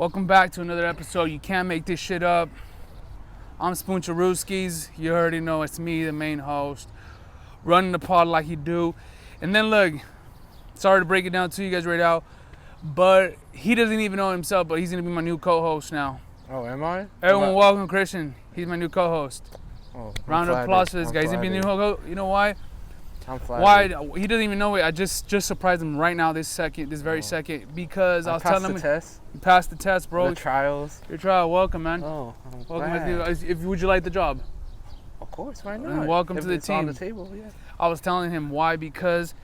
Welcome back to another episode. You can't make this shit up. I'm Spoon Charuskis. You already know it's me, the main host, running the pod like you do. And then look, sorry to break it down to you guys right now, but he doesn't even know himself, but he's gonna be my new co-host now. Oh, am I? Everyone welcome Christian. He's my new co-host. Oh, Round of applause for this guy. He's gonna be the new co-host. You know why? I'm flattered. Why? He doesn't even know it. I just surprised him right now, this very second, because I was telling him. Passed the test? You passed the test, bro. The trials? Your trial, welcome, man. Oh, I'm Welcome. glad. Would you like the job? Of course, why not? And welcome if to the it's team. on the table, yeah. I was telling him why, because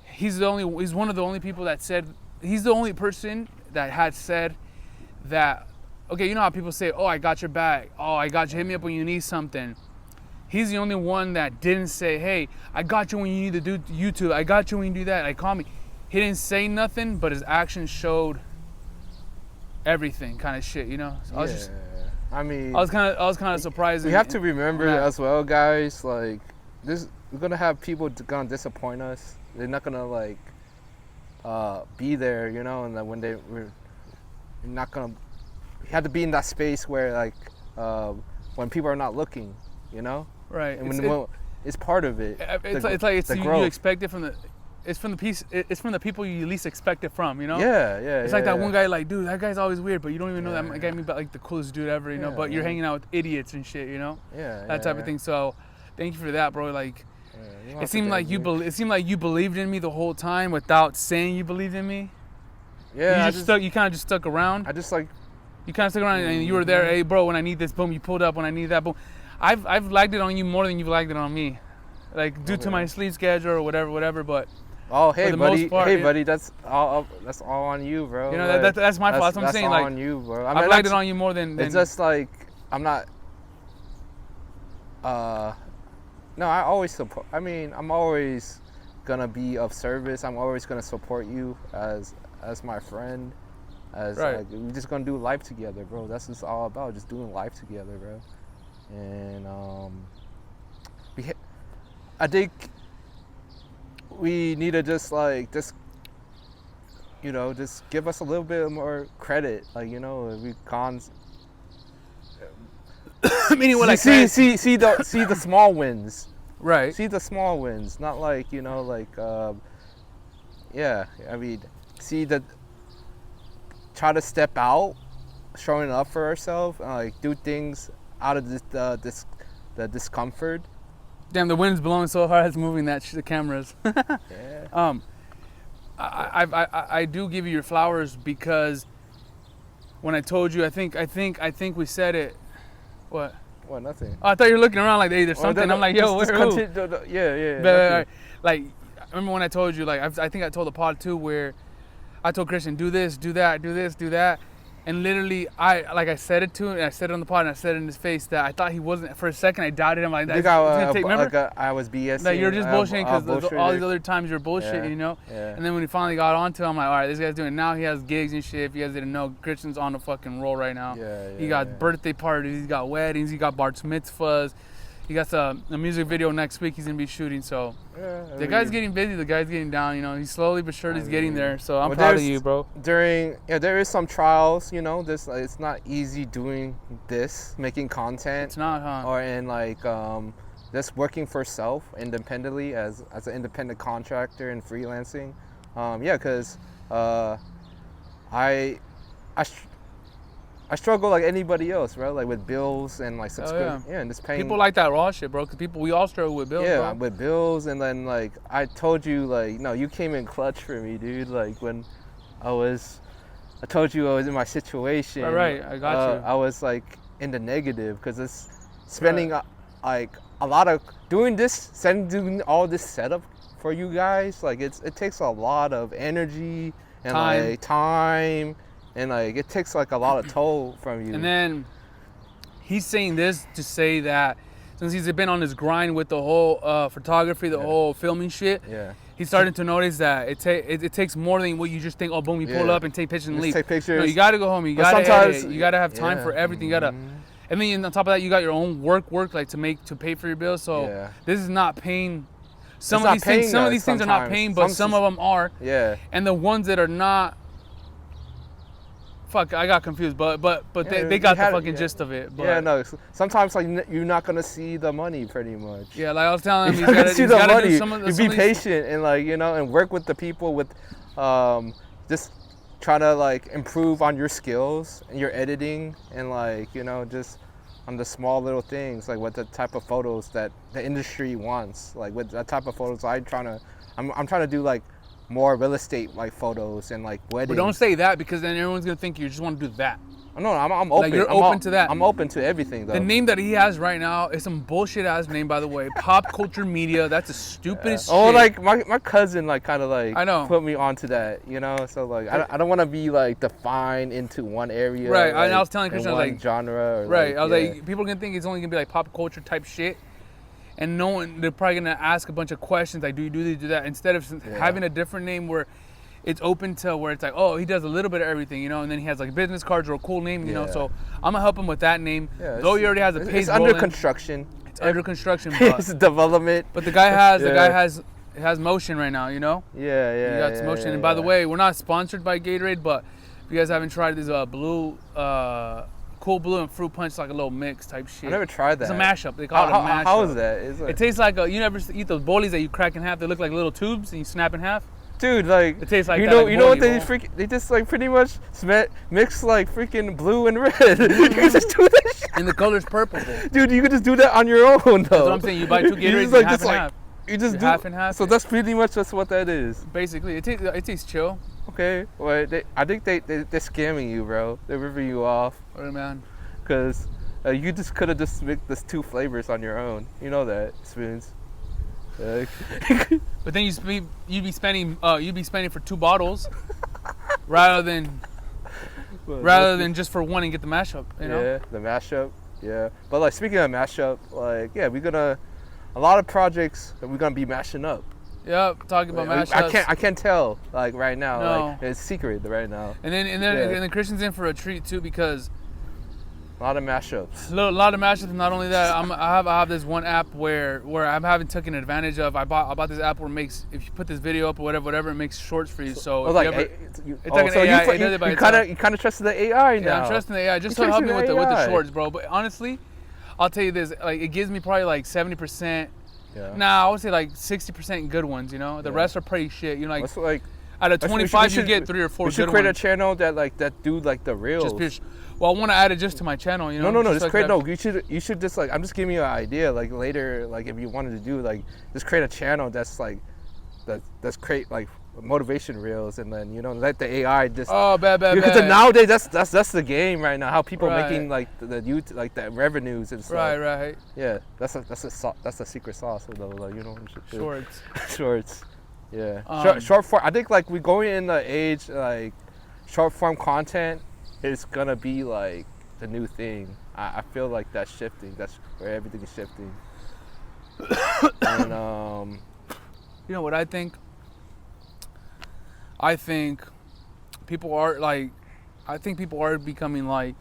he's one of the only people that said, he's the only person that had said that, okay, you know how people say, oh, I got your back. Oh, I got you. Hit me up when you need something. He's the only one that didn't say, hey, I got you when you need to do YouTube. I got you when you do that. Like, call me. He didn't say nothing, but his actions showed everything kind of shit, you know? So I was kind of surprised. We have to remember as well, guys, like, we're going to have people going to disappoint us. They're not going to, like, be there, you know? And then when we're not going to, we have to be in that space where, like, when people are not looking, you know? Right. And it's part of it. It's you expect it from the. It's from the people you least expect it from, you know? Yeah. It's like that one guy, like, dude, that guy's always weird, but you don't even know that guy may be like the coolest dude ever, you know? But you're hanging out with idiots and shit, you know? That type of thing. So, thank you for that, bro. Like, it seemed like you believed in me the whole time without saying you believed in me. Yeah. You kind of just stuck around. You kind of stuck around and you were there. Hey, bro, when I need this, boom, you pulled up. When I need that, boom. I've lagged it on you more than you've lagged it on me, like due to my sleep schedule or whatever. But hey, buddy, that's all on you, bro. You know, that's my fault. That's what I'm saying. Like, on you, bro. I've lagged it on you more than. It's just like I'm not. No, I always support. I mean, I'm always gonna be of service. I'm always gonna support you as my friend. Like, we're just gonna do life together, bro. That's what it's all about. Just doing life together, bro. And I think we need to just give us a little bit more credit, like, you know, we cons. Meaning what, like, see the small wins, right? See the small wins, not like, you know, like I mean, see that. Try to step out, showing up for ourselves, like do things out of the discomfort. Damn, the wind's blowing so hard it's moving the cameras. Yeah. I do give you your flowers, because when I told you, I think we said it. What? What? Nothing. Oh, I thought you were looking around like, hey, there's something. I'm like, yo, who? Yeah. But, like, I remember when I told you, like, I think I told the pod too, where I told Christian, do this, do that, do this, do that. And literally, I said it to him, and I said it on the pod, and I said it in his face that I thought he wasn't. For a second, I doubted him. Like, I was BSing. Like, you're just bullshitting because all these other times you're bullshitting, you know? Yeah. And then when he finally got onto it, I'm like, all right, this guy's doing it. Now he has gigs and shit. If you guys didn't know, Christian's on the fucking roll right now. He got birthday parties, he's got weddings, he got bar mitzvahs. He got a music video next week he's going to be shooting, so the guy's getting busy, the guy's getting down, you know, he's slowly but surely getting there, so I'm proud of you, bro. There is some trials, you know, it's not easy doing this, making content. It's not, huh? Or just working for self independently as an independent contractor and freelancing. Because I struggle like anybody else, right? Like with bills and like subscription, and just paying. People like that raw shit, bro. Because we all struggle with bills. Yeah, with bills, and then like I told you, like, no, you came in clutch for me, dude. Like when I told you I was in my situation. Right, I got you. I was like in the negative because it's spending like a lot of doing all this setup for you guys. Like it takes a lot of energy and like time. And like it takes like a lot of toll from you. And then he's saying this to say that since he's been on his grind with the whole photography, the whole filming shit, he's starting to notice that it takes more than what you just think. Oh, boom, you pull up and take pictures and leave. Take pictures. No, you got to go home. You got to edit. You got to have time for everything. You got to, and then on top of that, you got your own work like to pay for your bills. So this is not paying. Some of these things are not paying, but some of them are. Yeah. And the ones that are not fuck, I got confused, but Yeah, they got you had- the fucking yeah. gist of it. But Yeah, no. Sometimes like you're not gonna see the money, pretty much. yeah, like I was telling him, You're he's not gonna gotta, see he's the gotta money. do some of the. You some be of these- patient and like and work with the people with, just trying to like improve on your skills and your editing and like just on the small little things like what the type of photos that the industry wants, like with that type of photos I'm trying to do like more real estate like photos and like weddings. But don't say that because then everyone's gonna think you just want to do that. No, I'm open. Like, you're open to that. I'm open to everything though. The name that he has right now is some bullshit ass name, by the way. Pop culture media. That's the stupidest shit. Oh, like my cousin like kind of like I know. put me onto that, so like I don't want to be like defined into one area. Right, like, and I was telling Christian, I was one like, genre. Or right, I was yeah. like, people are gonna think it's only gonna be like pop culture type shit, and no one, they're probably gonna ask a bunch of questions like, do you do this, do that, instead of having a different name where it's open to where it's like, oh, he does a little bit of everything, and then he has like business cards or a cool name, So I'm gonna help him with that name. Yeah, though he already has a page It's under rolling. construction. It's under construction, It's development. but the guy has Yeah. has motion right now, Yeah, He got some motion. yeah, And by the yeah. way, we're not sponsored by Gatorade, but if you guys haven't tried this cool blue and fruit punch, like a little mix type shit. I never tried that. It's a mashup. They call it a mashup. How is that? It's like, It tastes like you never eat those bolies that you crack in half. They look like little tubes and you snap in half. dude, like It tastes like you that, know, like you know what bully, they bro. they just like pretty much mix like freaking blue and red. You can just do that shit. And the color's purple, bro. Dude, you could just do that on your own, though. That's what I'm saying. You buy 2 Gatorades and half and half. You just do half and half So it. that's pretty much just what that is. Basically, it tastes chill. Okay, well, I think they're scamming you, bro. They're ripping you off What man? because you just could have just mixed this 2 flavors on your own. You know that, Spoons. But then you'd be spending for 2 bottles rather than just for one and get the mashup. Yeah, the mashup. Yeah, but like speaking of mashup, like a lot of projects that we're gonna be mashing up. Yep, talking about mashups. I can't tell like right now. No. Like it's secret right now. And then Christian's in for a treat too because A lot of mashups. a lot of mashups. Not only that, I have this one app where I haven't taken advantage of. I bought this app where it makes, if you put this video up or whatever, it makes shorts for you. So if like you ever, it's like an AI. It does it by itself. you kind of trusted the AI now. Yeah, I'm trusting the AI just to You're help me trusting with the AI. shorts, bro. But honestly, I'll tell you this: like it gives me probably like 70%. Yeah. Nah, I would say like 60% good ones. The Yeah. rest are pretty shit. Like What's like out of we 25, should- you get 3 or 4 we good should create ones. a channel that do like the reels. Well, I want to add it just to my channel. No, just just like create that. you should just like I'm just giving you an idea like later like if you wanted to do like just create a channel that's like that's create like motivation reels and then let the AI just Oh, bad. because nowadays that's the game right now how people are Right. making like the YouTube like the revenues and stuff. Right. Yeah, that's a secret sauce though like Shorts. shorts. Yeah. Um, Short form. I think like we're going in the age like short form content is gonna be like the new thing. I feel like that's shifting. That's where everything is shifting. And You know what I think? I think people are becoming like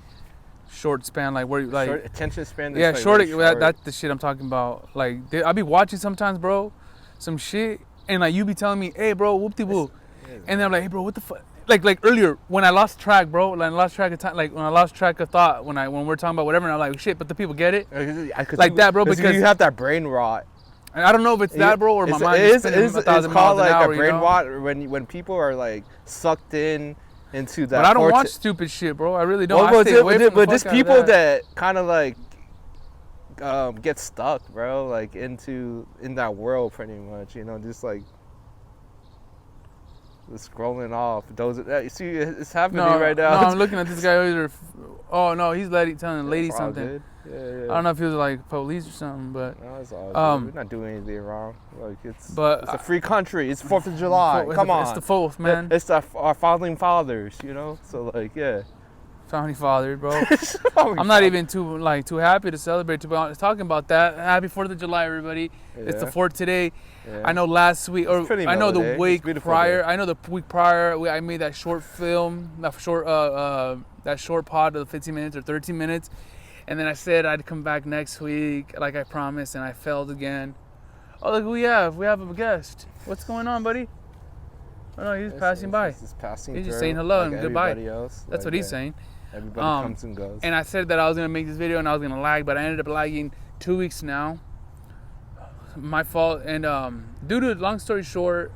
short span, like where like short attention span. Is yeah, like short. really That's the shit I'm talking about. Like I be watching sometimes, bro, some shit, and like you be telling me, hey, bro, whoop de whoop, and then I'm like, hey, bro, what the fuck? Like earlier when I lost track, bro, like I lost track of time, like when I lost track of thought when we're talking about whatever, and I'm like, shit, but the people get it, like that, bro, because you have that brain rot. and I don't know if it's that, bro, or my mind It is spinning is 1,000 called miles an like hour, a brain you know? rot when people are like sucked in into that. But I don't vortex. watch stupid shit, bro. I really don't. Well, I stay away from the but fuck just out of people that. that kind of like get stuck, bro, like in that world pretty much, just like just scrolling off. You see, it's happening right now. No, I'm looking at this guy over. Oh no, he's telling the lady It's all something. good. Yeah. I don't know if he was like police or something, but No, it's all Um, good. We're not doing anything wrong. Like it's But a free country. It's 4th of July. Come on. It's the 4th, man. It's our founding fathers, So like, yeah. Founding father, bro. I'm not even too happy to celebrate. To be honest, talking about that. Happy 4th of July, everybody. It's the 4th today. Yeah. I know last week, or pretty I know mellow the day. It's week beautiful prior. day. I know the week prior. I made that short film, that short pod of 15 minutes or 13 minutes, and then I said I'd come back next week, like I promised, and I failed again. Oh, look who we have. We have a guest. What's going on, buddy? Oh, no, he's passing by. He's just passing He's through. just saying hello like and goodbye. everybody else. That's what he's saying. Everybody comes and goes. And I said that I was gonna make this video and I was gonna lag, but I ended up lagging 2 weeks now. My fault. And due to long story short,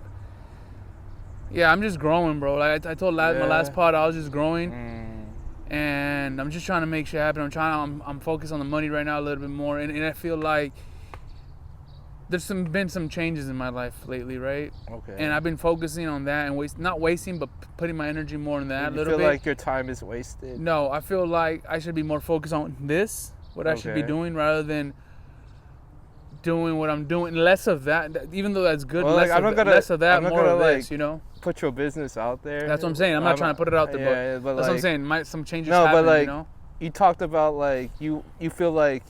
yeah, I'm just growing, bro. Like I told my last pod, I was just growing, and I'm just trying to make shit happen. I'm focused on the money right now a little bit more, and I feel like there's been some changes in my life lately, right? Okay. And I've been focusing on that and not wasting, but putting my energy more in that a little bit. You feel like your time is wasted? No, I feel like I should be more focused on what I should be doing, rather than doing what I'm doing. Less of that, even though that's good. Well, less of that, more of this, you know? Put your business out there. That's what I'm saying. I'm not trying to put it out there, but that's what I'm saying. Some changes happen, but like, you know? You talked about like you feel like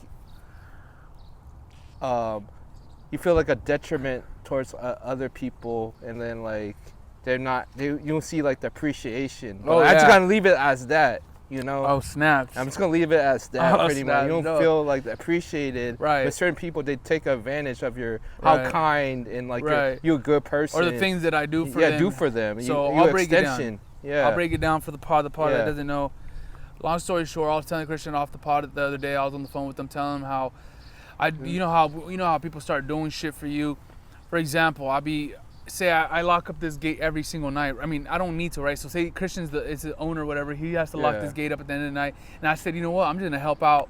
you feel like a detriment towards other people, and then like you don't see like the appreciation. I'm just gonna leave it as that, you know. Oh, snaps. I'm just gonna leave it as that. Pretty much. You don't feel like appreciated. Right. But certain people, they take advantage of how kind and like you're a good person. Or the things that I do for them. Yeah, do for them. So you I'll break it down. Yeah. I'll break it down for the pod that doesn't know. Long story short, I was telling Christian off the pod the other day. I was on the phone with them, telling him how you know how people start doing shit for you. For example, I lock up this gate every single night. I mean, I don't need to, right? So say Christian's the owner or whatever, he has to lock this gate up at the end of the night. And I said, you know what? I'm just gonna help out.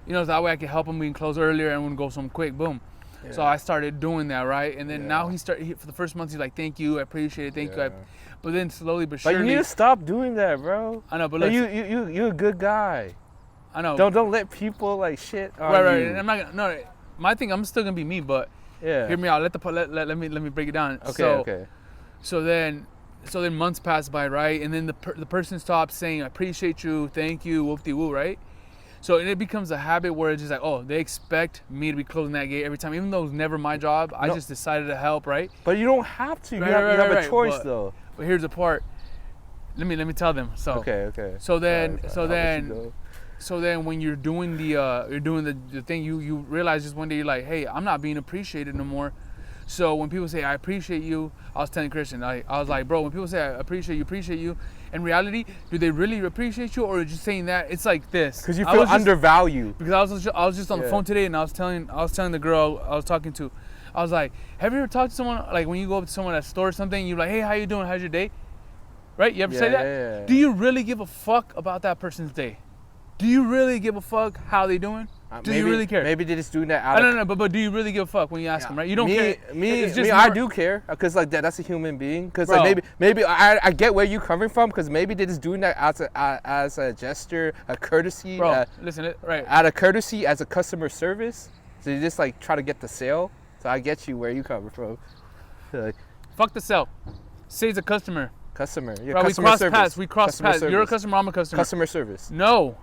You know, so that way I can help him. We can close earlier and we can go some quick. Boom. Yeah. So I started doing that, right? And then now for the first month, he's like, thank you, I appreciate it, thank you. But then slowly but surely. But you need to stop doing that, bro. I know, but like, you're a good guy. I know. Don't let people like shit on right. you. And I'm not gonna. No, my thing. I'm still gonna be me, but hear me out. Let me break it down. Okay. So then months pass by, right? And then the person stops saying, I appreciate you, thank you, whoop-de-woo, right? So it becomes a habit where it's just like, oh, they expect me to be closing that gate every time, even though it's never my job. I just decided to help, right? But you don't have to. You have a choice, though. But here's the part. Let me tell them. So okay. So then when you're doing the thing, you realize just one day you're like, hey, I'm not being appreciated no more. So when people say I appreciate you, I was telling Christian, I was like, bro, when people say I appreciate you, in reality, do they really appreciate you, or are you just saying that? It's like this. Because you feel undervalued. Because I was just on the phone today, and I was telling the girl I was talking to, I was like, have you ever talked to someone, like when you go up to someone at a store or something, you're like, hey, how you doing? How's your day? Right? You ever say that? Yeah. Do you really give a fuck about that person's day? Do you really give a fuck how they doing? Do you really care? Maybe they're just doing that out of... but do you really give a fuck when you ask them, right? You don't care. I do care, because like that's a human being. Because like maybe I get where you're coming from, because maybe they're just doing that as a gesture, a courtesy. Bro, listen, right. Out of courtesy as a customer service. So you just like try to get the sale. So I get you where you coming from. Like, fuck the sale. Say it's a customer. Yeah, bro, customer service. We cross paths. You're a customer, I'm a customer. Customer service. No.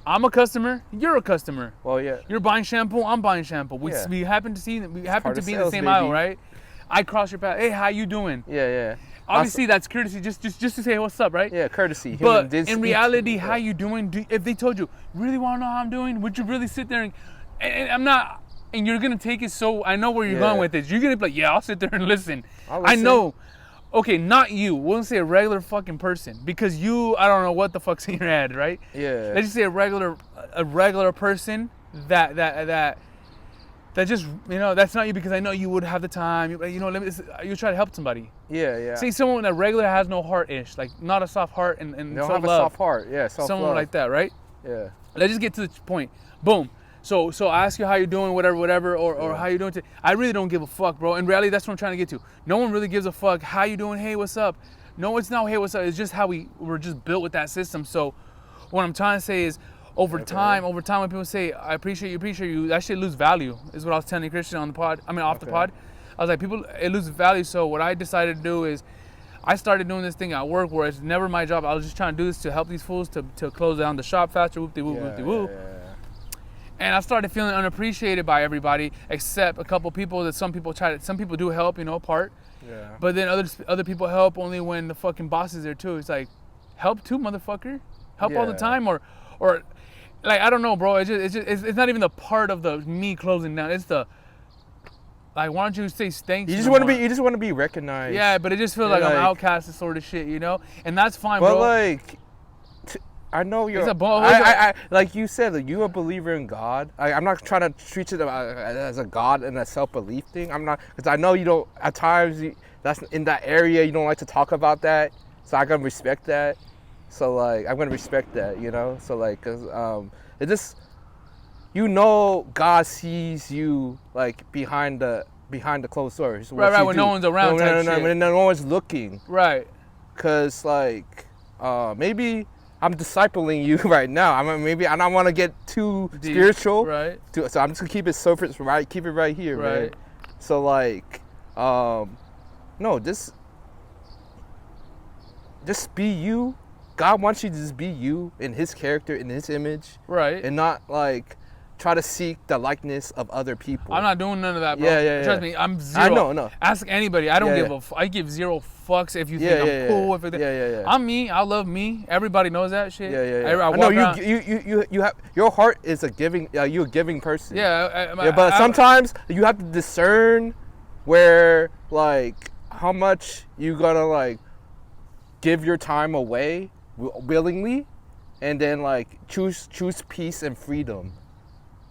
I'm a customer. You're a customer. Well, yeah. You're buying shampoo. I'm buying shampoo. We happen to be in the same aisle, right? I cross your path. Hey, how you doing? Yeah. Obviously, that's courtesy. Just to say hey, what's up, right? Yeah, courtesy. But in reality, how you doing? If they told you, really want to know how I'm doing, would you really sit there and I'm not? And you're gonna take it so I know where you're going with this. You're gonna be like, yeah, I'll sit there and listen. I know. Okay, not you. We won't say a regular fucking person, because I don't know what the fuck's in your head, right? Yeah. Let's just say a regular person that just, you know, that's not you, because I know you would have the time. You know, you try to help somebody. Yeah. Say someone that regular has no heart-ish, like not a soft heart and they don't have a soft heart. Yeah, soft someone love. like that, right? Yeah. Let's just get to the point. Boom. So I ask you how you're doing, whatever, or how you doing today. I really don't give a fuck, bro. In reality, that's what I'm trying to get to. No one really gives a fuck. How you doing? Hey, what's up? No, it's not hey, what's up. It's just how we're just built with that system. So what I'm trying to say is, over time, when people say I appreciate you, that shit lose value. Is what I was telling Christian on the pod. I mean, off the pod. I was like, it loses value. So what I decided to do is, I started doing this thing at work where it's never my job. I was just trying to do this to help these fools to close down the shop faster. Whoop-de-woo. And I started feeling unappreciated by everybody, except a couple people that some people do help, you know, part. Yeah. But then other people help only when the fucking boss is there too. It's like, help too, motherfucker. Help all the time, or like, I don't know, bro. It's not even the part of the me closing down. It's the Like, why don't you say thanks? You just want to be recognized. Yeah, but it just feels like I'm outcast sort of shit, you know? And that's fine, but bro. Like, I know you're. Like you said, like, you're a believer in God. I'm not trying to treat it as a God and a self-belief thing. I'm not, because I know you don't. At times, that's in that area. You don't like to talk about that. So I gotta respect that. So like, I'm gonna respect that, you know. So like, cause it just, you know, God sees you like behind the closed doors. Right, when no one's around. When no one's looking. Right. Cause like, maybe I'm discipling you right now. I mean, maybe I don't want to get too deep, spiritual. Right. So I'm just gonna keep it surface, right? Keep it right here, right? Man. So like, no, just be you. God wants you to just be you in His character, in His image, right? And not like try to seek the likeness of other people. I'm not doing none of that, bro. Yeah. Trust me, I'm zero. I know, no. Ask anybody. I don't give I give zero fucks if you think I'm cool. If I'm me. I love me. Everybody knows that shit. I know you have, your heart is a giving. You're a giving person. But sometimes you have to discern where, like, how much you gonna like give your time away willingly, and then like choose peace and freedom.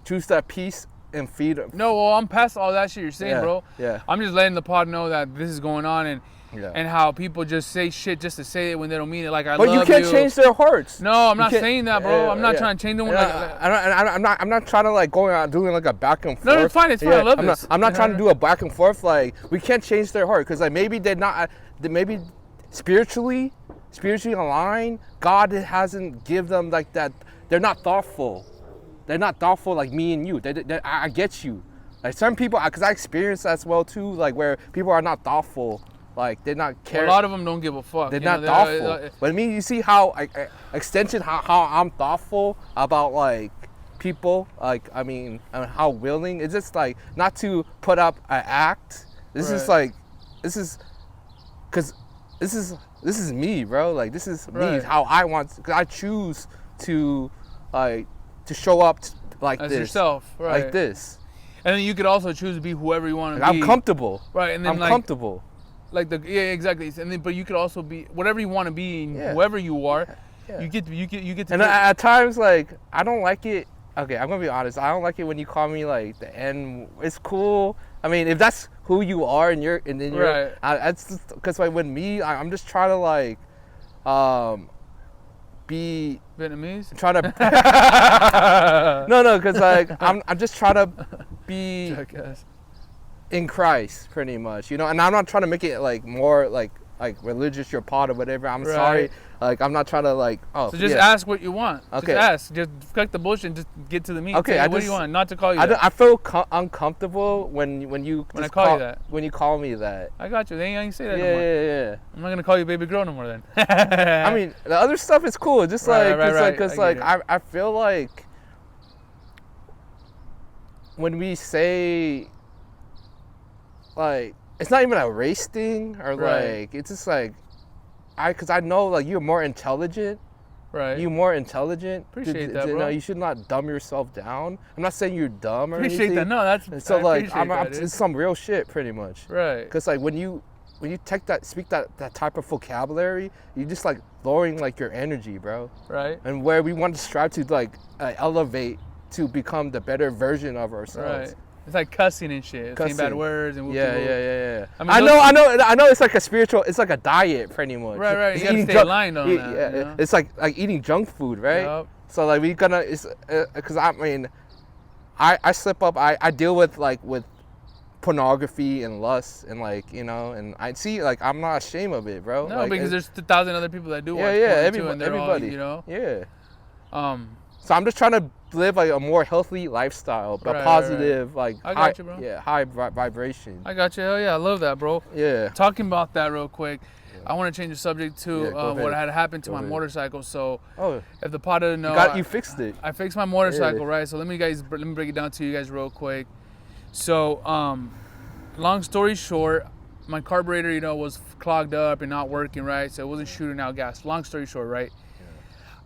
Choose that peace and freedom. No, well, I'm past all that shit you're saying, bro. Yeah. I'm just letting the pod know that this is going on, and how people just say shit just to say it when they don't mean it. Like, I love you. But you can't change their hearts. No, I'm not saying that, bro. I'm not trying to change them. I'm not trying to like go out doing like a back and forth. No, it's fine. It's fine. I love this. I'm not trying to do a back and forth. Like, we can't change their heart because like maybe maybe spiritually aligned. God hasn't give them like that. They're not thoughtful. They're not thoughtful like me and you. I get you. Like, some people, because I experienced that as well too, like where people are not thoughtful. Like, they're not caring. A lot of them don't give a fuck. They're not thoughtful. But I mean, you see how how I'm thoughtful about like people. Like, I mean, how willing. It's just like not to put up an act. This is like, this is me, bro. Like, this is me. How I want. Because I choose to like to show up like as this, yourself, like this. And then you could also choose to be whoever you want to like, be. I'm comfortable, right? And then I'm comfortable. Like exactly. And then, but you could also be whatever you want to be, whoever you are. Yeah. You get to. And at times, like, I don't like it. Okay, I'm gonna be honest. I don't like it when you call me like the N. It's cool. I mean, if that's who you are, and you're, that's because like with me, I'm just trying to like, be Vietnamese. Try to. no, because like I'm just trying to be in Christ, pretty much, you know. And I'm not trying to make it like more like religious, your pod or whatever. I'm sorry. Like, I'm not trying to like. Oh, so just ask what you want. Okay. Just ask. Just cut the bullshit and just get to the meat. Okay. What do you want? Not to call you that. I feel uncomfortable when you I call you that. When you call me that. I got you. They ain't say that no more. Yeah. I'm not gonna call you baby girl no more then. I mean, the other stuff is cool. Just because I feel like when we say like, it's not even a race thing or like, it's just like, because I know like you're more intelligent. Right. You're more intelligent. Appreciate that, bro. No, you should not dumb yourself down. I'm not saying you're dumb or anything. Appreciate that. No, that's. So like, it's some real shit, pretty much. Right. Because like when you speak that type of vocabulary, you just like lowering like your energy, bro. Right. And where we want to strive to like elevate to become the better version of ourselves. Right. It's like cussing and shit. Saying bad words and yeah. I mean, I know. It's like a spiritual. It's like a diet, pretty much. Right. You gotta stay aligned on that. Yeah. You know? It's like eating junk food, right? Yep. So like we gonna. It's because I mean, I slip up. I deal with pornography and lust and like, you know, and I see like I'm not ashamed of it, bro. No, like, because there's 2,000 other people that do watch porn too, and everybody, all, you know. Yeah. So I'm just trying to live like a more healthy lifestyle, but positive, like I got you, bro. Yeah, high vibration. I got you. Hell yeah, I love that, bro. Yeah. Talking about that real quick, I want to change the subject to what had happened to my motorcycle. So, if the pod didn't know, you fixed it. I fixed my motorcycle, right? So let me break it down to you guys real quick. So, long story short, my carburetor, you know, was clogged up and not working, right? So it wasn't shooting out gas. Long story short, right?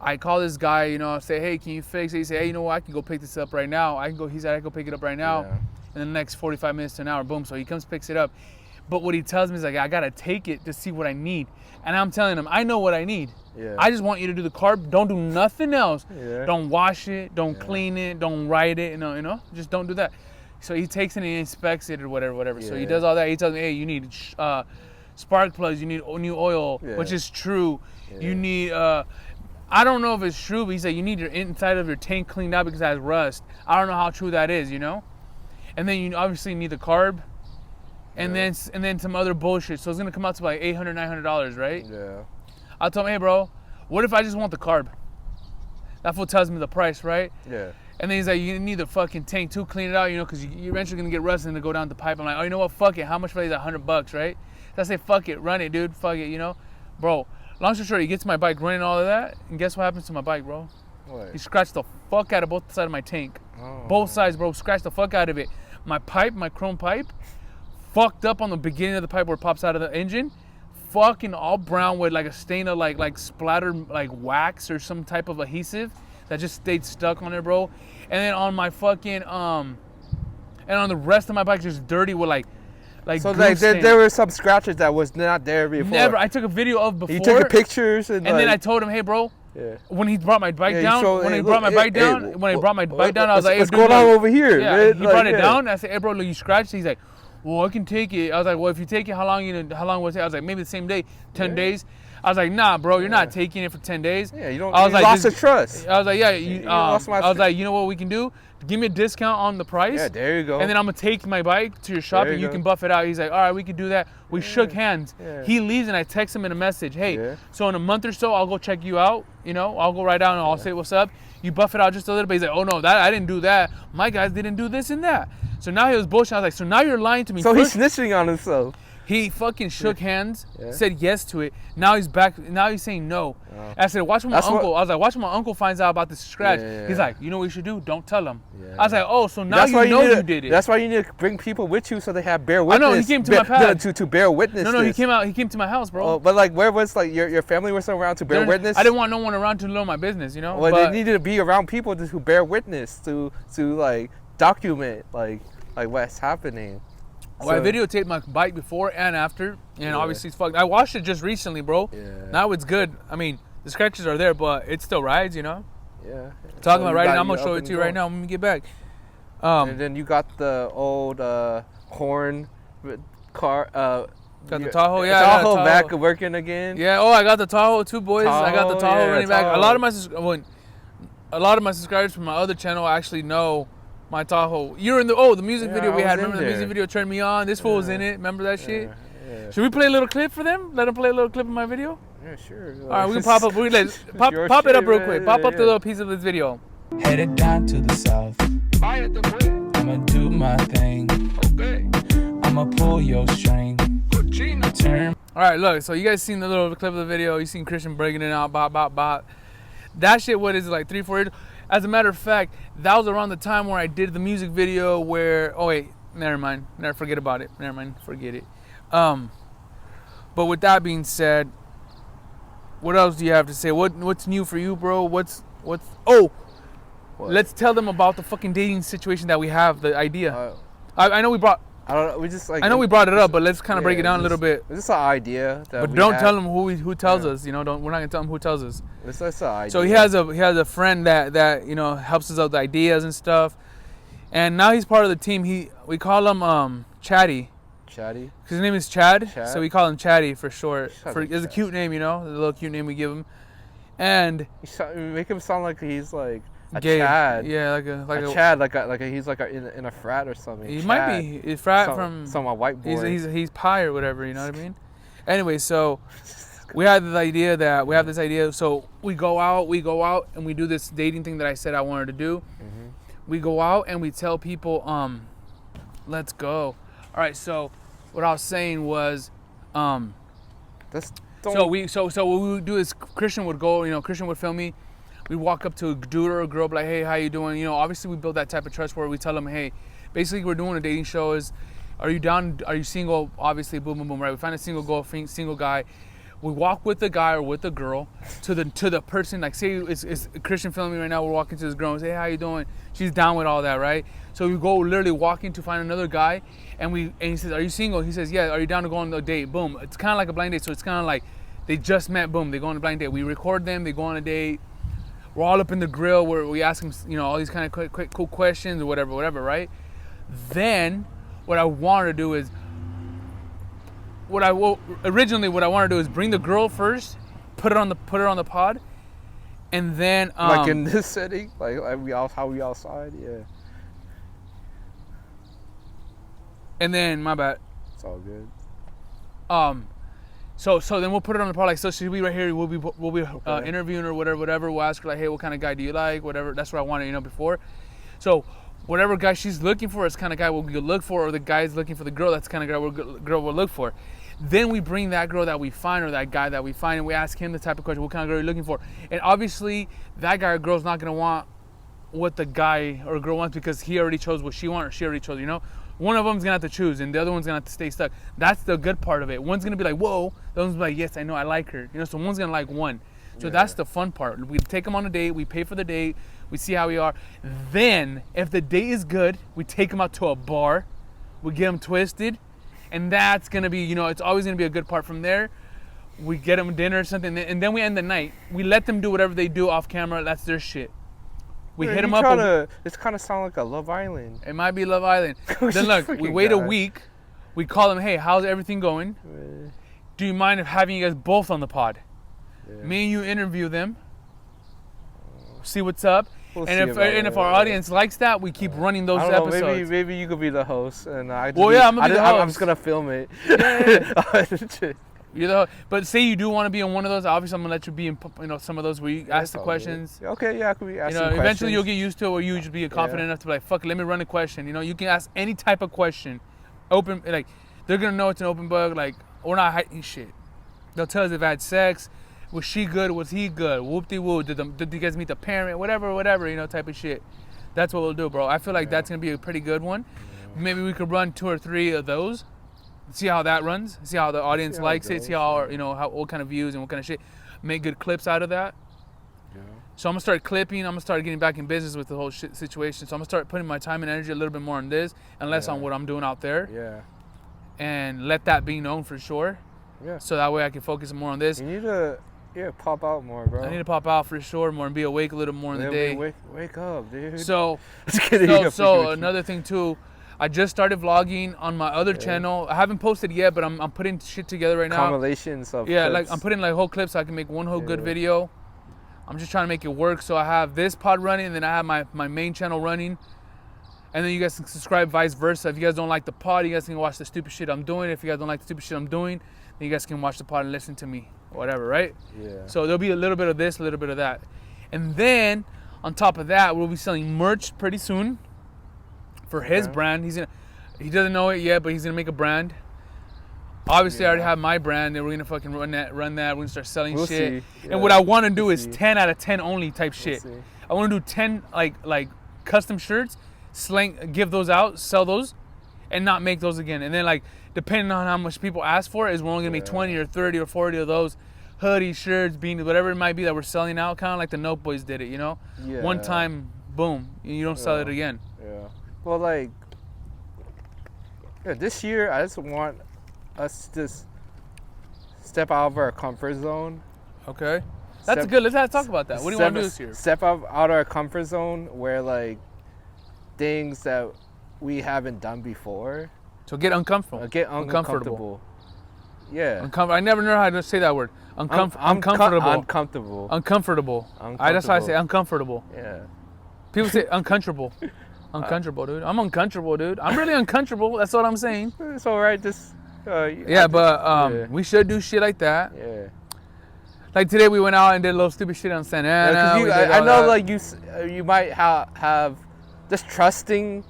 I call this guy, you know, say, hey, can you fix it? He said, hey, you know what? I can go pick this up right now. He said, I can go pick it up right now. in the next 45 minutes to an hour. Boom. So he comes, picks it up. But what he tells me is like, I gotta take it to see what I need. And I'm telling him, I know what I need. Yeah. I just want you to do the carb. Don't do nothing else. Yeah. Don't wash it. Don't clean it. Don't write it. You know, just don't do that. So he takes it and he inspects it or whatever. Yeah. So he does all that. He tells me, hey, you need spark plugs. You need new oil, which is true. Yeah. You need, I don't know if it's true, but he said you need your inside of your tank cleaned out because it has rust. I don't know how true that is, you know? And then you obviously need the carb. And then some other bullshit. So it's gonna come out to like $800, $900, right? Yeah. I told him, hey bro, what if I just want the carb? That fool tells me the price, right? Yeah. And then he's like, you need the fucking tank too, clean it out, you know, because you're eventually gonna get rust and to go down the pipe. I'm like, oh, you know what? Fuck it. How much for that? $100, right? So I say, fuck it, run it, dude. Fuck it, you know, bro. Long story short, he gets my bike running all of that, and guess what happens to my bike, bro? What? He scratched the fuck out of both sides of my tank. Oh. Both sides, bro. Scratched the fuck out of it. My pipe, my chrome pipe, fucked up on the beginning of the pipe where it pops out of the engine, fucking all brown with like a stain of like splattered like wax or some type of adhesive that just stayed stuck on there, bro. And then on my fucking and on the rest of my bike just dirty with like so like there were some scratches that was not there before. Never. I took a video of before. You took pictures and then I told him, hey bro, yeah. When he brought my bike down, when he brought my bike down, I was like, hey, what's going on over here? Yeah, man? he brought it down. I said, hey bro, look, you scratched. He's like, well, I can take it. I was like, well, if you take it, how long will it take? I was like, maybe the same day, 10 days. I was like, nah, bro, you're not taking it for 10 days. Yeah, you don't. I was like, lost the trust. I was like, yeah. I lost was like, you know what we can do? Give me a discount on the price. Yeah, there you go. And then I'm gonna take my bike to your shop and you can buff it out. He's like, all right, we can do that. We shook hands. Yeah. He leaves and I text him in a message, hey, so in a month or so, I'll go check you out. You know, I'll go right down and I'll say what's up. You buff it out just a little bit. He's like, oh no, that I didn't do that. My guys didn't do this and that. So now he was bullshit. I was like, so now you're lying to me. So he's snitching on himself. He fucking shook hands, said yes to it. Now he's back. Now he's saying no. Oh. I said, watch when my uncle. I was like, watch when my uncle finds out about this scratch. He's like, you know what you should do? Don't tell him. I was like, oh, so now you know you did it. That's why you need to bring people with you so they have bear witness. I know he came to my pad to bear witness. No, he came out. He came to my house, bro. Oh, but like, where was like your family was around to bear witness? I didn't want no one around to know my business, you know. Well, they needed to be around people who bear witness to like document like what's happening. Well, I videotaped my bike before and after, and obviously it's fucked. I washed it just recently, bro. Yeah. Now it's good. I mean, the scratches are there, but it still rides, you know. Yeah. Talking about riding, I'm gonna show it to you right now when we get back. And then you got the old horn car. Got the Tahoe, Tahoe back working again. Yeah. Oh, I got the Tahoe too, boys. I got the Tahoe running back. A lot of my subscribers from my other channel actually know my Tahoe. You're in the music video we had. Remember the music video Turned Me On? This fool was in it. Remember that shit? Yeah. Should we play a little clip for them? Let them play a little clip of my video? Yeah, sure. All right, we can pop up. Pop it up real quick. Pop up the little piece of this video. Headed down to the south. I'ma do my thing. Okay. I'ma pull your string. Turn. All right, look. So you guys seen the little clip of the video? You seen Christian breaking it out, bop. That shit, what is it, like 3-4 years? As a matter of fact, that was around the time where I did the music video where, oh wait, never mind. Never forget about it. Never mind, forget it. But with that being said, what else do you have to say? What's new for you, bro? What? Let's tell them about the fucking dating situation that we have, the idea. I know we brought... I don't know. We just like. I know we brought it up, but let's kind of break it down a little bit. It's just an idea. But don't tell them who tells us. You know, we're not gonna tell them who tells us. It's an idea. So he has a friend that you know helps us out with ideas and stuff, and now he's part of the team. We call him Chatty. Chatty. Because his name is Chad, Chad, so we call him Chatty for short. It's a cute name, you know, the little cute name we give him, and you make him sound like he's like. A gay. Chad. Yeah, like a Chad, he's like in a frat or something. He Chad. might be. He's frat from some white boy. He's pi or whatever. You know what I mean? Anyway, so we have this idea. So we go out, and we do this dating thing that I said I wanted to do. Mm-hmm. We go out and we tell people, let's go. All right. So what I was saying was, so what we would do is Christian would go. You know, Christian would film me. We walk up to a dude or a girl, be like, hey, how you doing? You know, obviously we build that type of trust where we tell them, hey, basically we're doing a dating show. Are you down? Are you single? Obviously, boom, boom, boom, right? We find a single girl, single guy. We walk with the guy or with the girl to the person. Like, say it's Christian filming right now. We're walking to this girl and say, hey, how you doing? She's down with all that, right? So we go literally walking to find another guy, and he says, are you single? He says, yeah. Are you down to go on a date? Boom. It's kind of like a blind date. So it's kind of like they just met. Boom. They go on a blind date. We record them. They go on a date. We're all up in the grill where we ask them, all these kind of cool questions or whatever, right? Then what I want to do is what I wanted to do is bring the girl first, put her on the pod, and then like in this setting, like how we outside, yeah. And then my bad. It's all good. So then we'll put it on the pod. Like, so she'll be right here. We'll be interviewing her, whatever. We'll ask her like, hey, what kind of guy do you like? Whatever. That's what I wanted, before. So whatever guy she's looking for is kind of guy we'll look for, or the guy's looking for the girl. That's kind of girl we'll look for. Then we bring that girl that we find or that guy that we find, and we ask him the type of question, what kind of girl are you looking for? And obviously, that guy or girl's not going to want what the guy or girl wants because he already chose what she wants or she already chose, One of them's going to have to choose, and the other one's going to have to stay stuck. That's the good part of it. One's going to be like, whoa. The other one's like, yes, I know, I like her. So one's going to like one. So that's the fun part. We take them on a date. We pay for the date. We see how we are. Then, if the date is good, we take them out to a bar. We get them twisted. And that's going to be, it's always going to be a good part from there. We get them dinner or something, and then we end the night. We let them do whatever they do off camera. That's their shit. We hit them up. It's kind of sound like a Love Island. It might be Love Island. Then look, we wait a week. We call them, hey, how's everything going? Do you mind having you guys both on the pod? Yeah. Me and you interview them. See what's up. We'll if our audience likes that, we keep running those episodes. Know, maybe you could be the host, and I'm gonna be the host. I'm just gonna film it. Yeah. You're the host. But say you do want to be on one of those. Obviously, I'm gonna let you be in, some of those where you ask the questions. Good. Okay, yeah, I could be asking questions. Eventually you'll get used to it, where you just be confident enough to be like, fuck, let me run a question. You can ask any type of question, open. Like, they're gonna know it's an open book. Like, we're not hiding shit. They'll tell us if I had sex. Was she good? Was he good? Whoop-de-woo. Did you guys meet the parent? Whatever, type of shit. That's what we'll do, bro. I feel like that's going to be a pretty good one. Yeah. Maybe we could run 2 or 3 of those. See how that runs. See how the audience likes it. See how, what kind of views and what kind of shit. Make good clips out of that. Yeah. So I'm going to start clipping. I'm going to start getting back in business with the whole shit situation. So I'm going to start putting my time and energy a little bit more on this and less on what I'm doing out there. Yeah. And let that be known for sure. Yeah. So that way I can focus more on this. You need to... Yeah, pop out more, bro. I need to pop out for sure more and be awake a little more in the day. Wake up, dude. So another thing too, I just started vlogging on my other channel. I haven't posted yet, but I'm putting shit together right now. Compilations of clips. Like I'm putting like whole clips so I can make one whole good video. I'm just trying to make it work. So I have this pod running, and then I have my main channel running. And then you guys can subscribe vice versa. If you guys don't like the pod, you guys can watch the stupid shit I'm doing. If you guys don't like the stupid shit I'm doing, then you guys can watch the pod and listen to me. Whatever, right? Yeah. So there'll be a little bit of this, a little bit of that. And then on top of that, we'll be selling merch pretty soon for his brand. He doesn't know it yet, but he's gonna make a brand. Obviously, I already have my brand, and we're gonna fucking run that. We're gonna start selling shit. Yeah. And what I want to do is 10 out of 10 only type shit. I want to do 10 like custom shirts, give those out, sell those, and not make those again. And then like, depending on how much people ask for it, is we're only gonna make 20 or 30 or 40 of those hoodies, shirts, beanies, whatever it might be that we're selling out, kind of like the Note Boys did it, Yeah. One time, boom, you don't sell it again. Yeah. Well, this year I just want us to step out of our comfort zone. Okay. That's good. Let's talk about that. What do you want to do this year? Step out of our comfort zone where like things that we haven't done before. So get uncomfortable. Get uncomfortable. Yeah. I never know how to say that word. Uncomfortable. Uncomfortable. That's how I say uncomfortable. Yeah. People say uncomfortable. Uncomfortable, dude. I'm uncomfortable, dude. I'm really uncomfortable. That's what I'm saying. It's all right. Just. We should do shit like that. Yeah. Like today, we went out and did a little stupid shit on Santa Ana. I know, like you might have just trusting.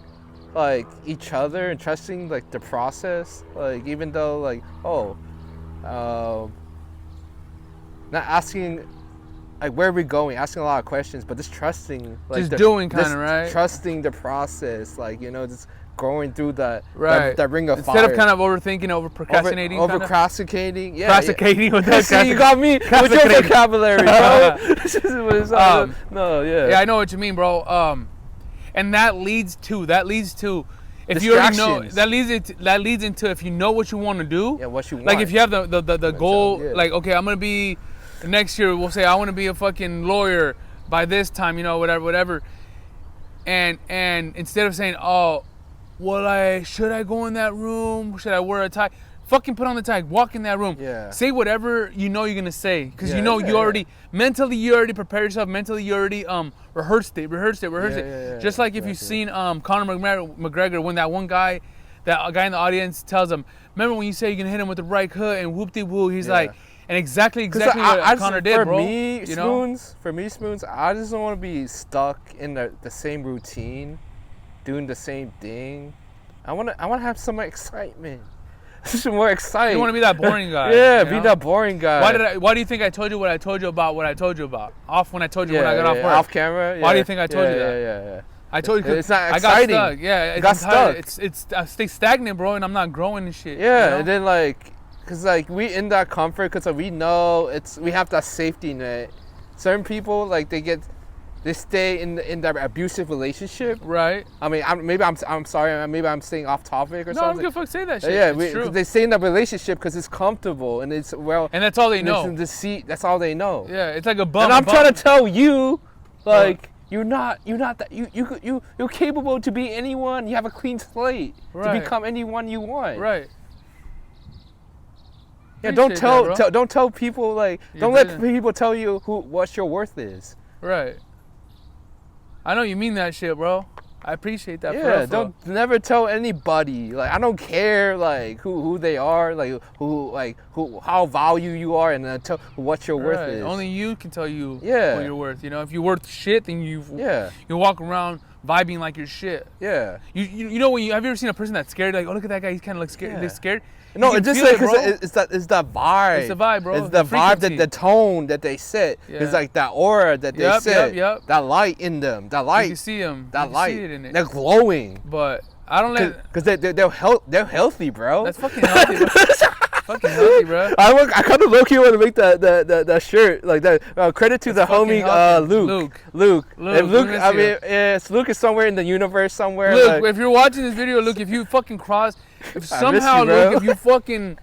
Like each other and trusting like the process, like even though like not asking like where are we going, asking a lot of questions, but just trusting, like doing kind of right, trusting the process, like just going through that Right. that ring of Instead fire. of kind of overthinking, over procrastinating. Over kinda. procrastinating. Yeah. Procrastinating with that. See, you got me with your Procrastinating. vocabulary, bro. No, yeah. Yeah, I know what you mean, bro. And that leads to if you already know Distractions. that leads into if you know what you want to do. Yeah, what you want. Like if you have the goal, yeah. like okay, I'm gonna be next year. We'll say I want to be a fucking lawyer by this time, you know, whatever. And instead of saying, oh, well, should I go in that room? Should I wear a tie? Fucking put on the tie. Walk in that room. Yeah. Say whatever you know you're gonna say, because Yeah, you know yeah, you already yeah. mentally you already prepared yourself. Mentally you already rehearsed it. Yeah, Just like if you've seen Conor McGregor when that guy in the audience tells him, remember when you say you're gonna hit him with the right hook and whoop de woo? He's Yeah. like, and exactly what Conor did, bro. For me, Spoons, I just don't want to be stuck in the same routine, doing the same thing. I want to have some excitement. Some more exciting. You want to be that boring guy. Yeah, you be know? that boring guy. Why do you think I told you what I told you about what I told you about? When I told you when I got off work. Off camera. Why do you think I told you that? Yeah. I told you It's not I exciting. got stuck. Yeah, You got stuck. It's I stay stagnant, bro, and I'm not growing and shit. Yeah, you know? and then like, cause like we in that comfort, cause we know we have that safety net. Certain people like they stay in that abusive relationship. Right. I mean, I'm sorry. Maybe I'm staying off topic or No, I'm something. gonna fuck say that shit. Yeah, it's true. they stay in that relationship because it's comfortable and it's And that's all they know. The seat. That's all they know. Yeah, it's like a bum. And I'm trying to tell you, like, you're not that you're capable to be anyone. You have a clean slate Right. to become anyone you want. Right. Yeah, don't Appreciate that, bro. don't tell people like You're don't let good. people tell you what your worth is. Right. I know you mean that shit, bro. I appreciate that. Yeah, for real. don't never tell anybody. Like I don't care like who they are, like how value you are, and tell what your worth Right. is. Only you can tell you Yeah. what you're worth. You know, if you're worth shit, then you Yeah. walk around vibing like you're shit. Yeah. You know when have you ever seen a person that's scared? Like, oh, look at that guy. He kind of looks scared. Yeah. They're scared. No, You it's can just feel like it, bro. it's that vibe. It's the vibe, bro. It's the vibe, frequency. the tone that they set. Yeah. It's like that aura that they Yep, set. yep. That light in them. That You light. can see him. That you can light. See it in it. They're glowing. But I don't let. Cause they're healthy, bro. That's fucking healthy, bro. Fucking healthy, bro. I kind of low key want to make that shirt like that. Credit to That's the homie fucking healthy. Luke. Luke, If we Luke, miss I you. mean, yes, Luke is somewhere in the universe somewhere. Look, like, if you're watching this video, look, if you fucking if I somehow, miss you, bro. look, if you fucking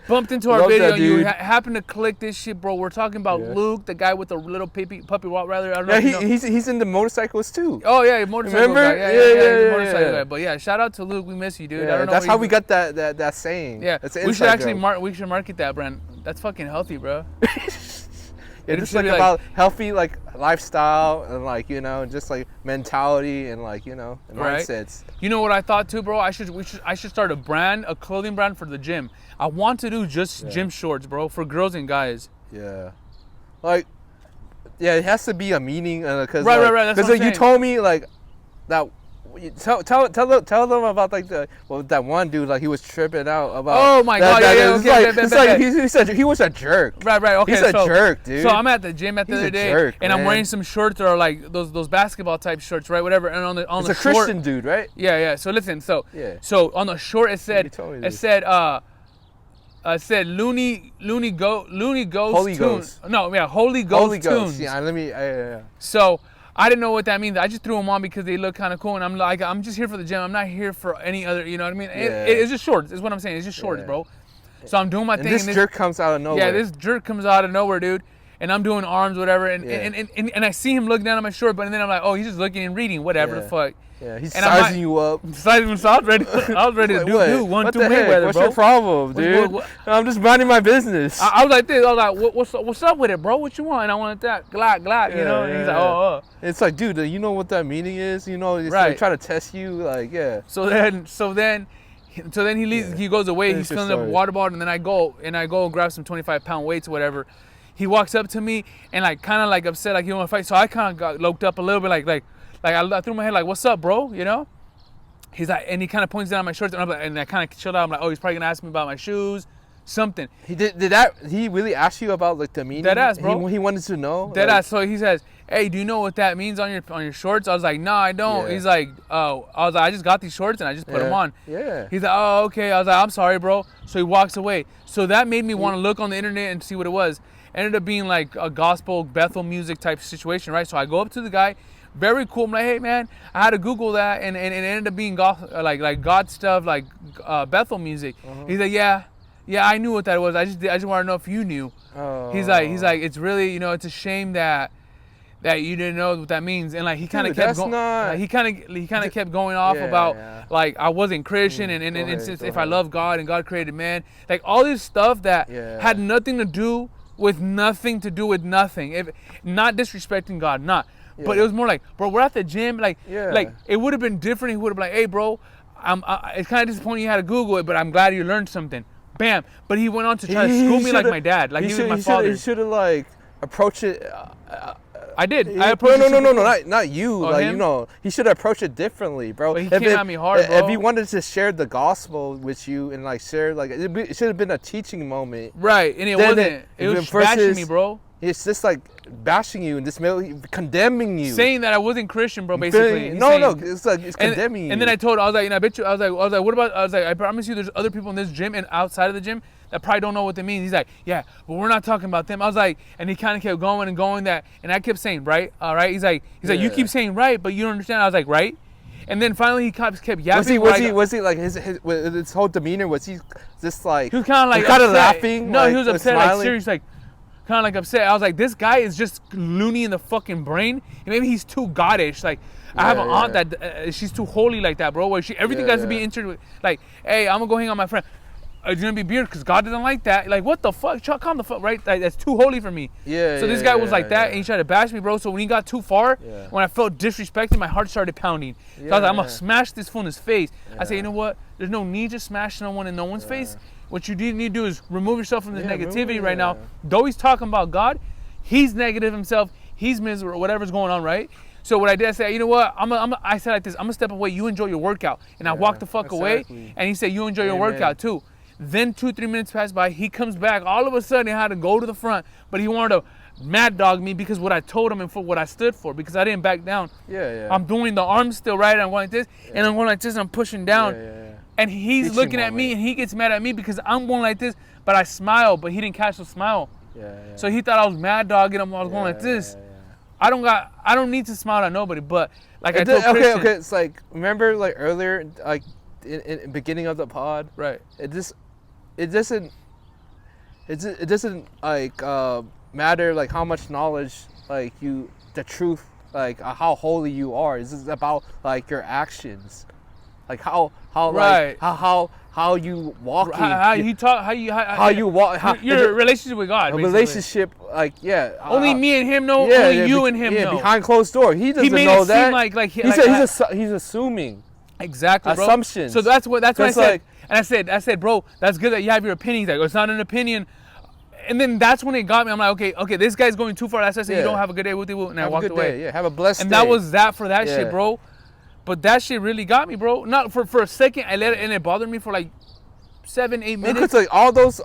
bumped into our Love video that and you dude. happen to click this shit, bro, we're talking about Yeah. Luke, the guy with the little puppy Rottweiler. I don't know yeah, if you know. he's in the motorcycles too. Oh yeah, motorcycle Remember? guy. Yeah, Yeah, he's a yeah, motorcycle yeah. guy. But yeah, shout out to Luke. We miss you, dude. I Yeah, don't know that's where how you- we got that saying. Yeah, That's an we should inside actually joke. we should market that brand. That's fucking healthy, bro. Yeah, It just should like be like- about healthy like lifestyle and like just like mentality and like and Right. mindsets. You know what I thought too, bro? I should start a clothing brand for the gym. I want to do just gym shorts, bro, for girls and guys. Yeah, like it has to be a meaning because Right, that's what I'm you saying. told me like that. Tell them about like that one dude like he was tripping out about. Oh my God, yeah, it's okay, like, okay, it's okay. like he said he was a jerk. Right, okay. He's a so, jerk, dude. So I'm at the gym the He's other a day, jerk, and I'm man. wearing some shorts that are like those basketball type shorts, right? Whatever. And on the It's the a short, Christian dude, right? Yeah. So listen, Yeah. so on the short it said told me it this. said Looney Ghost Holy tune. Ghost. No, yeah, Holy Ghost Holy Ghost. tunes. Yeah, let me. Yeah. So I didn't know what that means. I just threw them on because they look kind of cool, and I'm like, I'm just here for the gym. I'm not here for any other. You know what I mean? Yeah. It's just shorts. Is what I'm saying. It's just shorts, Yeah. bro. So I'm doing my And thing. this jerk comes out of nowhere. Yeah, this jerk comes out of nowhere, dude. And I'm doing arms, whatever, and I see him look down at my short, but then I'm like, oh, he's just looking and reading, whatever the Yeah. fuck. Yeah, he's And I'm sizing you up. So I was ready. I was ready to Like, do what? 1, What 2 the heck? Mayweather, What's bro. your problem, dude? what- I'm just minding my business. I was like this. I was like, what's up with it, bro? What you want? And I wanted that, glad, you know. And he's like, oh. It's like, dude, you know what that meaning is? You know, it's Right. like trying to test you, like, yeah. So then he leaves. Yeah. He goes away. Finish He's your filling up a story. water bottle, and then I go and grab some 25-pound weights or whatever. He walks up to me and like kind of like upset, like he want to fight. So I kind of got loked up a little bit, like I threw my head like, what's up, bro? You know. He's like, and he kind of points down at my shorts, and I'm like, and I kind of chilled out. I'm like, oh, he's probably gonna ask me about my shoes, something. Did that? He really asked you about like the meaning? Dead ass, bro. He wanted to know. Dead like, ass. So he says, hey, do you know what that means on your shorts? I was like, nah, I don't. Yeah. He's like, oh, I was like, I just got these shorts and I just put them on. Yeah. He's like, oh, okay. I was like, I'm sorry, bro. So he walks away. So that made me want to look on the internet and see what it was. Ended up being like a gospel Bethel music type situation, right? So I go up to the guy, very cool. I'm like, hey man, I had to Google that, and it ended up being like God stuff, like Bethel music. He's like, yeah, I knew what that was. I just want to know if you knew. Oh. He's like, it's really, it's a shame that you didn't know what that means, and like he kind of kept going. Like, he kind of kept going off about like I wasn't Christian, and since if I love God and God created man, like all this stuff that had nothing to do with nothing, if not disrespecting God, but it was more like, bro, we're at the gym, like it would have been different. He would have been like, hey, bro, it's kind of disappointing you had to Google it, but I'm glad you learned something. Bam. But he went on to try to school me like my dad, like he was my father. He should have like approached it. I did. I approached no, not you. Oh, like him? he should have approached it differently, bro. But he came at me hard, bro. If he wanted to share the gospel with you and like share, like it should have been a teaching moment, right? And it wasn't. It was bashing me, bro. It's just like bashing you and just condemning you, saying that I wasn't Christian, bro. Basically, it's like it's condemning you. And then I told, I was like, I bet you, I was like, what about? I was like, I promise you, there's other people in this gym and outside of the gym that probably don't know what they mean. He's like, yeah, but we're not talking about them. I was like, and he kind of kept going and going that, and I kept saying, right, all right. He's like, you keep saying right, but you don't understand. I was like, right. And then finally he kept yapping. Was he like his whole demeanor? Was he just like he was kind of like laughing? No, he was upset, smiling? like serious, like kind of like upset. I was like, this guy is just loony in the fucking brain. And maybe he's too goddish. Like I have an aunt that she's too holy like that, bro. Where everything has to be entered with. Like, hey, I'm gonna go hang out with my friend. It's gonna be beer because God doesn't like that. Like, what the fuck? Chuck, calm the fuck, right? Like, that's too holy for me. Yeah. So this guy was like that, and he tried to bash me, bro. So when he got too far, when I felt disrespected, my heart started pounding. So I was like, I'm gonna smash this fool in his face. I said, you know what? There's no need to smash someone in no one's face. What you need to do is remove yourself from this negativity right now. Though he's talking about God, he's negative himself. He's miserable. Whatever's going on, right? So what I did, I said, you know what? I said like this. I'm gonna step away. You enjoy your workout, and I walked the fuck away. And he said, you enjoy your workout too. Then 2-3 minutes passed by. He comes back. All of a sudden, he had to go to the front, but he wanted to mad dog me because what I told him and for what I stood for, because I didn't back down. I'm doing the arms still right. I'm going like this, and I'm going like this, and I'm pushing down. And he's looking at me, and he gets mad at me because I'm going like this, but I smile, but he didn't catch the smile. So he thought I was mad dogging him. I was going like this. I don't need to smile at nobody, but like I told Christian. Okay. It's like, remember like earlier, like in beginning of the pod, right? It doesn't like matter like how much knowledge like the truth, like how holy you are. This is about like your actions, like how right. like how you walking, how you walk, your relationship with God, a relationship, like only me and him know, only you and him know. Behind closed door, he doesn't made know it that. Seem he's assuming. Exactly, bro. Assumptions. So that's what I said. Like, and I said, bro, that's good that you have your opinion. He's like, it's not an opinion. And then that's when it got me. I'm like, okay, this guy's going too far. That's why I said, you don't have a good day with you. And I walked away. Day. Have a blessed day. And that was that for that shit, bro. But that shit really got me, bro. Not for a second, I let it, and it bothered me for like 7-8 minutes. Because like all those,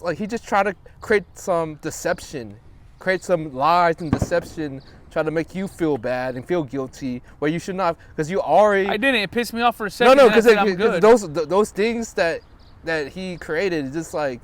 like he just tried to create some deception, create some lies and deception, try to make you feel bad and feel guilty where you should not, because you already. I didn't. It pissed me off for a second. No, because those things that he created, just like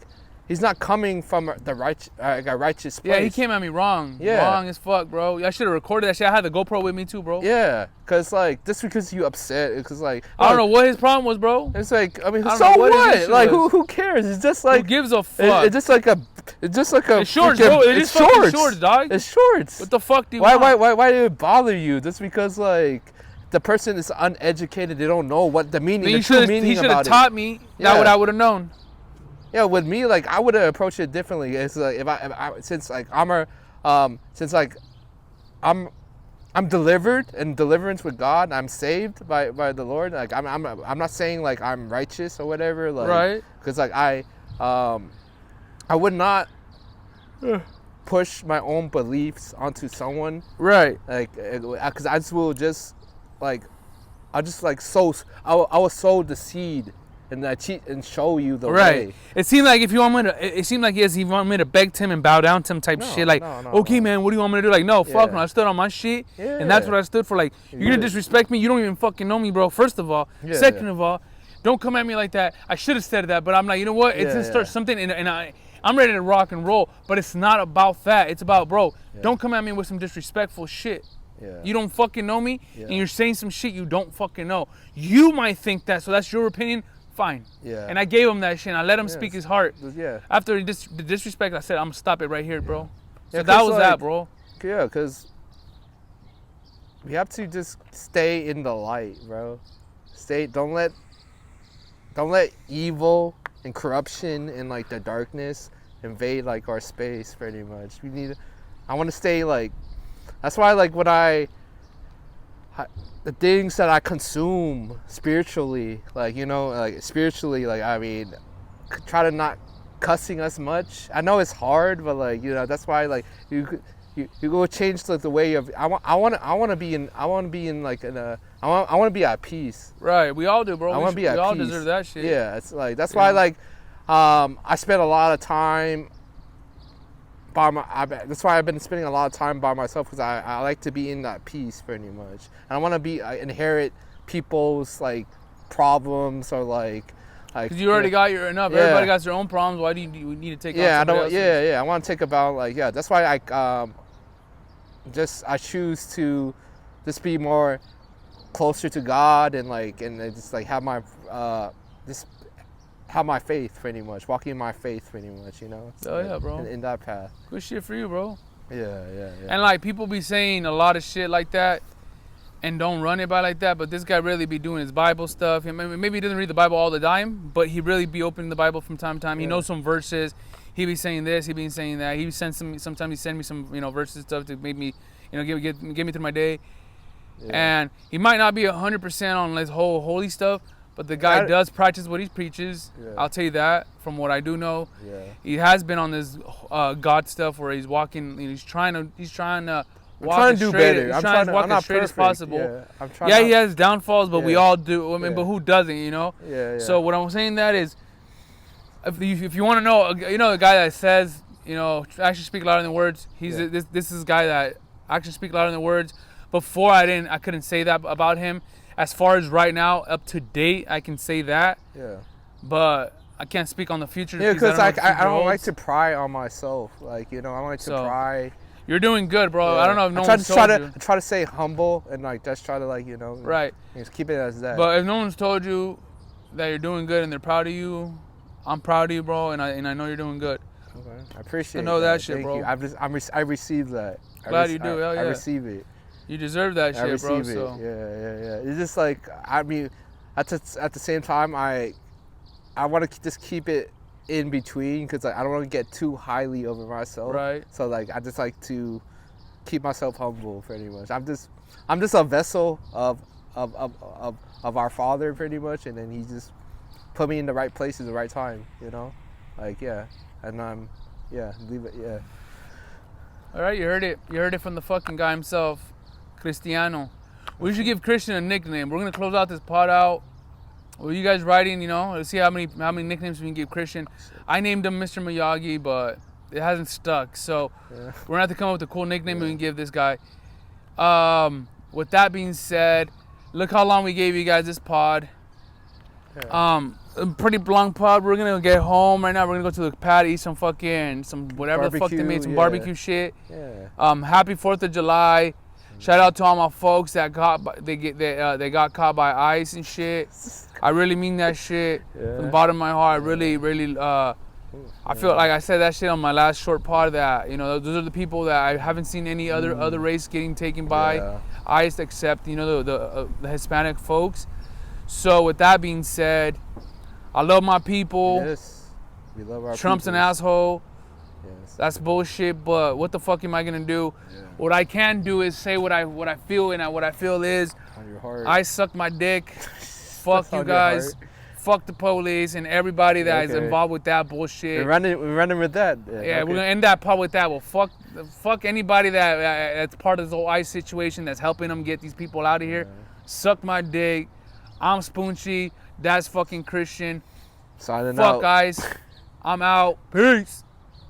he's not coming from a righteous place. Yeah, he came at me wrong. Wrong as fuck, bro. I should have recorded that shit. I had the GoPro with me too, bro. Yeah, because like just because you upset, because like I don't know what his problem was, bro. It's like, I mean, so what? Like who cares? It's just like, who gives a fuck? It's just like a. It's shorts, bro. It's shorts. Shorts, dog. It's shorts. What the fuck do you want? Why did it bother you? Just because like the person is uneducated, they don't know what the meaning, the true meaning about it. He should have taught me. That's what I would have known. Yeah, with me, like I would have approached it differently. It's like if I since I'm delivered and deliverance with God. I'm saved by the Lord. Like I'm not saying like I'm righteous or whatever. Like, right. Because like I would not push my own beliefs onto someone. Right. Like, because I just will just like, I just like sow. I will sow the seed and I cheat and show you the Right. way. It seemed like if you want me to, it seemed like yes, he wanted me to beg to him and bow down to him type No, shit. Like, no, okay, man, what do you want me to do? Like, no, fuck Yeah. no. I stood on my shit, Yeah. and that's what I stood for. Like, you're gonna Yeah. disrespect me. You don't even fucking know me, bro. First of all, Yeah, second yeah. of all, don't come at me like that. I should have said that, but I'm like, you know what? It's Yeah, gonna start yeah. something, and I'm ready to rock and roll. But it's not about that. It's about, bro, Yeah. don't come at me with some disrespectful shit. Yeah. You don't fucking know me, Yeah. and you're saying some shit you don't fucking know. You might think that, so that's your opinion. Fine. Yeah. And I gave him that shit. And I let him Yes. speak his heart. Yeah. After the disrespect, I said, I'm gonna stop it right here, bro. So Yeah, that 'cause, was like, that, bro. Yeah, because we have to just stay in the light, bro. Don't let evil and corruption and like the darkness invade like our space pretty much. I want to stay like, that's why like when the things that I consume spiritually, like, you know, like spiritually, like, I mean, try to not cussing as much. I know it's hard, but like, you know, that's why like you go change like the way of, I want to be at peace. Right. We all do, bro. I want to be at We all peace. deserve that shit. Yeah, it's like, that's why like I spend a lot of time that's why I've been spending a lot of time by myself, because I like to be in that peace pretty much. And I want to inherit people's like problems or like Because you already got your enough. Yeah. Everybody got their own problems. Why do you need to take on I somebody don't. else's? Yeah. I want to take about like, yeah. That's why I choose to just be more closer to God and just like have my just have my faith pretty much, walking in my faith pretty much, you know. Oh, yeah, bro. In that path. Good shit for you, bro. Yeah. And like people be saying a lot of shit like that and don't run it by like that, but this guy really be doing his Bible stuff. Maybe he doesn't read the Bible all the time, but he really be opening the Bible from time to time. He knows some verses. He be saying this, he be saying that. He sends sometimes he send me some, you know, verses stuff to make me, you know, get me through my day. Yeah. And he might not be 100% on this whole holy stuff, but the guy does practice what he preaches. Yeah. I'll tell you that from what I do know. Yeah. He has been on this God stuff where he's walking. You know, he's trying to walk I'm trying to do better. I'm trying to walk as straight as possible. Yeah, he has downfalls, but we all do. I mean, but who doesn't? You know. Yeah. So what I'm saying that is, if you want to know, you know, the guy that says, you know, actually speak louder than words. This is a guy that actually speak louder than words. Before I couldn't say that about him. As far as right now, up to date, I can say that. Yeah. But I can't speak on the future. Yeah, because I don't like to pry on myself. Like, you know, I don't like to pry. You're doing good, bro. Yeah. I don't know if no one's told you. I try to stay humble and like just try to like, you know. Right. Just keep it as that. But if no one's told you that you're doing good and they're proud of you, I'm proud of you, bro, and I know you're doing good. Okay. I appreciate. I know that shit, Thank bro. You. I receive that. Glad you do. Hell yeah. I receive it. You deserve that shit, bro. I receive it. Yeah. It's just like, I mean, at the same time, I want to just keep it in between, because I don't want to get too highly over myself. Right. So like, I just like to keep myself humble, pretty much. I'm just a vessel of our Father, pretty much, and then He just put me in the right place at the right time. You know, like and leave it. Yeah. All right, you heard it. You heard it from the fucking guy himself. Cristiano. We should give Christian a nickname. We're gonna close out this pod out. Well, you guys writing, you know, let's see how many nicknames we can give Christian. I named him Mr. Miyagi, but it hasn't stuck. So we're gonna have to come up with a cool nickname we can give this guy. With that being said, look how long we gave you guys this pod. A pretty long pod. We're gonna get home right now. We're gonna go to the pad, eat some whatever the fuck they made, some barbecue shit. Happy 4th of July. Shout out to all my folks that got caught by ice and shit. I really mean that shit from the bottom of my heart. I really, I feel like I said that shit on my last short pod, that, you know, those are the people that I haven't seen any other race getting taken by ice except, you know, the Hispanic folks. So with that being said, I love my people. Yes, we love our Trump's people. an asshole. Yes. That's bullshit, but what the fuck am I gonna do? What I can do is say what I feel, and what I feel is on your heart. I suck my dick. Fuck you guys. Fuck the police and everybody that is involved with that bullshit. We're running with that. Yeah, we're gonna end that pod with that. Well, fuck anybody that's part of this whole ICE situation that's helping them get these people out of here. Suck my dick. I'm Spoonchy. That's fucking Christian. Signing Fuck, out. guys. I'm out. Peace.